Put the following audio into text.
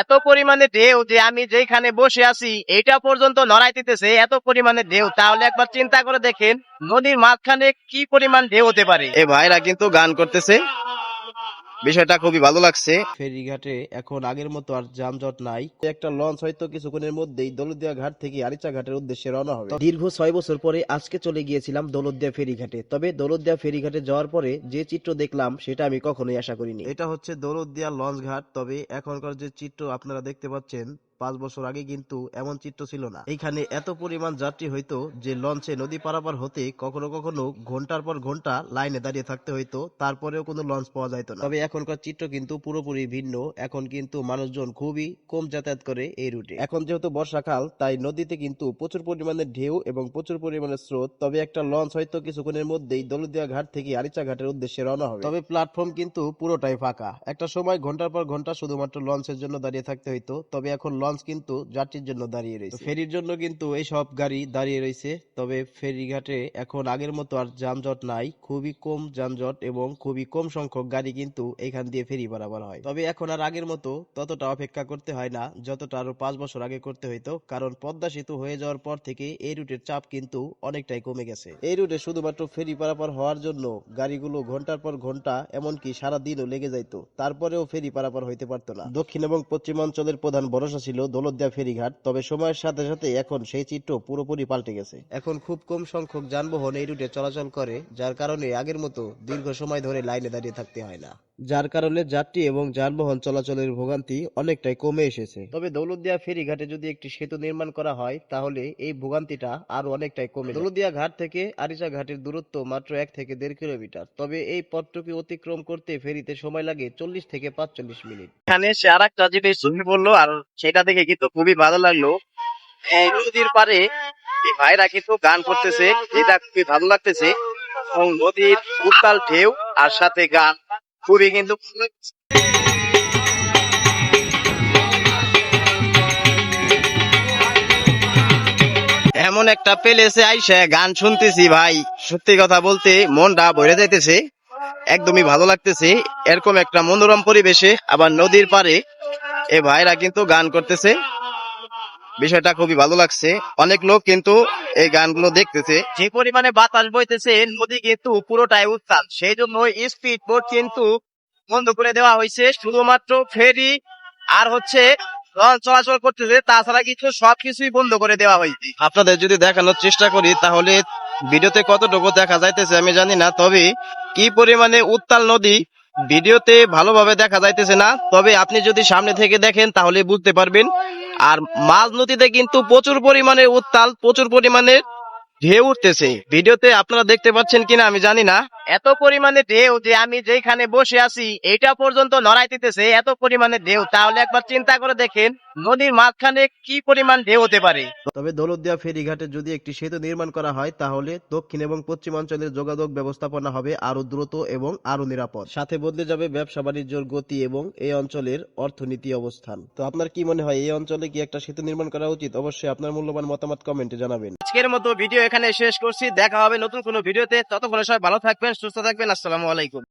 এত পরিমাণে ঢেউ যে আমি যেখানে বসে আছি এটা পর্যন্ত নড়াই দিতেছে, এত পরিমাণে ঢেউ। তাহলে একবার চিন্তা করে দেখেন নদীর মাঝখানে কি পরিমাণ ঢেউ হতে পারে। এই ভাইরা কিন্তু গান করতেছে, বিষয়টা খুবই ভালো লাগছে। ফেরিঘাটে এখন আগের মতো আর যানজট নাই। একটা লঞ্চ হয়তো কিছুক্ষণের মধ্যেই দৌলতদিয়া ঘাট থেকে আরিচা ঘাটের উদ্দেশ্যে রওনা হবে। দীর্ঘ 6 বছর পরে আজকে চলে গিয়েছিলাম দৌলতদিয়া ফেরিঘাটে। তবে দৌলতদিয়া ফেরিঘাটে যাওয়ার পরে যে চিত্র দেখলাম সেটা আমি কখনোই আশা করিনি। এটা হচ্ছে দৌলতদিয়া লঞ্চ ঘাট। তবে এখনকার যে চিত্র আপনারা দেখতে পাচ্ছেন, 5 বছর আগে কিন্তু এমন চিত্র ছিল না। এইখানে এত পরিমাণ যাত্রী হইতো যে লঞ্চে নদী পারাপার হতে কখনো কখনো ঘন্টার পর ঘন্টা লাইনে দাঁড়িয়ে থাকতে হইতো, তারপরেও কোনো লঞ্চ পাওয়া যাইতো না। তবে এখনকার চিত্র কিন্তু পুরোপুরি ভিন্ন। এখন কিন্তু মানুষজন খুবই কম যাতায়াত করে এই রুটে। এখন যেহেতু বর্ষাকাল, তাই নদীতে কিন্তু প্রচুর পরিমাণে ঢেউ এবং প্রচুর পরিমাণে স্রোত। তবে একটা লঞ্চ হয়তো কিছুক্ষণের মধ্যেই দৌলতদিয়া ঘাট থেকে আরিচা ঘাটের উদ্দেশ্যে রওনা হবে। তবে প্ল্যাটফর্ম কিন্তু পুরোটাই ফাঁকা। একটা সময় ঘন্টার পর ঘন্টা শুধুমাত্র লঞ্চের জন্য দাঁড়িয়ে থাকতে হইতো, তবে এখন লঞ্চ কিন্তু যাত্রীর জন্য দাঁড়িয়ে রয়েছে। ফেরির জন্য কিন্তু এই সব গাড়ি দাঁড়িয়ে রয়েছে। তবে ফেরিঘাটে এখন আগের মতো আর যানজট নাই, খুবই কম যানজট এবং খুবই কম সংখ্যক গাড়ি কিন্তু এখান দিয়ে ফেরি পারাপার হয়। তবে এখন আর আগের মতো ততটা অপেক্ষা করতে হয় না যতটা আরো 5 বছর আগে করতে হইতো, কারণ পদ্মা সেতু হয়ে যাওয়ার পর থেকে এই রুটের চাপ কিন্তু অনেকটাই কমে গেছে। এই রুটে শুধুমাত্র ফেরি পারাপার হওয়ার জন্য গাড়িগুলো ঘন্টার পর ঘন্টা, এমনকি সারা দিনও লেগে যাইতো, তারপরেও ফেরি পারাপার হইতে পারতো না। দক্ষিণ এবং পশ্চিমাঞ্চলের প্রধান ভরসা ছিল দৌলতদিয়া ফেরিঘাট। তবে সময়ের সাথে সাথে এখন সেই চিত্র পুরোপুরি পাল্টে গেছে। এখন খুব কম সংখ্যক যানবাহন এই রুটে চলাচল করে, যার কারণে আগের মতো দীর্ঘ সময় ধরে লাইনে দাঁড়িয়ে থাকতে হয় না, যার কারণে যাত্রী এবং যানবাহন চলাচলের ভোগান্তি অনেকটাই কমে এসেছে। তবে দৌলতদিয়া ফেরিঘাটে যদি একটি সেতু নির্মাণ করা হয় তাহলে এই ভোগান্তিটা আরো অনেকটাই কমে যাবে। দৌলতদিয়া ঘাট থেকে আরিচা ঘাটের দূরত্ব মাত্র 1 থেকে 1.5 কিলোমিটার। তবে এই পথটুকু অতিক্রম করতে ফেরিতে সময় লাগে 40 থেকে 45 মিনিট। এখানে সে আর একটা জিনিস চোখে পড়লো, আর সেটা দেখে কিন্তু খুবই ভালো লাগলো। এই নদীর পারে এই ভাইরা কিন্তু গান করতেছে, যেটা খুবই ভালো লাগতেছে। এবং নদীর উত্তাল ঢেউ আর সাথে গান খুবই কিন্তু ভালো লাগছে। এমন একটা প্লেসে আইসা গান শুনতেছি ভাই, সত্যি কথা বলতে মনটা ভরে যাইতেছে, একদমই ভালো লাগতেছে। এরকম একটা মনোরম পরিবেশে আবার নদীর পারে এ ভাইরা কিন্তু গান করতেছে, বিষয়টা খুবই ভালো লাগছে। অনেক লোক কিন্তু এই গানগুলো দেখতেছে। যে পরিমাণে বাতাস বইতেছে নদী কিন্তু পুরোটাই উত্তাল, সেই জন্য স্পিড বোট কিন্তু বন্ধ করে দেওয়া হয়েছে। শুধুমাত্র ফেরি আর হচ্ছে লঞ্চ চলাচল করতেছে, তাছাড়া কিছু সবকিছুই বন্ধ করে দেওয়া হয়েছে। আপনাদের যদি দেখানোর চেষ্টা করি তাহলে ভিডিওতে কতটুকু দেখা যাইতেছে আমি জানি না, তবে কি পরিমাণে উত্তাল নদী ভিডিওতে ভালোভাবে দেখা যাইতেছে না, তবে আপনি যদি সামনে থেকে দেখেন তাহলে বুঝতে পারবেন। আর মাঝ নদীতে কিন্তু প্রচুর পরিমাণে উত্তাল, প্রচুর পরিমাণে ঢেউ উঠতেছে। ভিডিওতে আপনারা দেখতে পাচ্ছেন কিনা আমি জানি না, এত পরিমাণে ঢেউ যে আমি যেখানে বসে আছি এটা পর্যন্ত নড়াই দিতেছে, এত পরিমাণে ঢেউ। তাহলে একবার চিন্তা করে দেখেন নদীর মাঝখানে কি পরিমাণ ঢেউ হতে পারে। তবে দৌলতদিয়া ফেরিঘাটে যদি একটি সেতু নির্মাণ করা হয় তাহলে দক্ষিণ এবং পশ্চিমাঞ্চলের যোগাযোগ ব্যবস্থাপনা হবে আরো দ্রুত এবং আরো নিরাপদ। সাথে বদলে যাবে ব্যবসা বাণিজ্যের গতি এবং এই অঞ্চলের অর্থনীতি অবস্থান। তো আপনার কি মনে হয় এই অঞ্চলে কি একটা সেতু নির্মাণ করা উচিত? অবশ্যই আপনার মূল্যবান মতামত কমেন্টে জানাবেন। আজকের মতো ভিডিও এখানে শেষ করছি, দেখা হবে নতুন কোনো ভিডিওতে। ততক্ষণ সবাই ভালো থাকবেন, সুস্থ থাকবেন। আসসালামু আলাইকুম।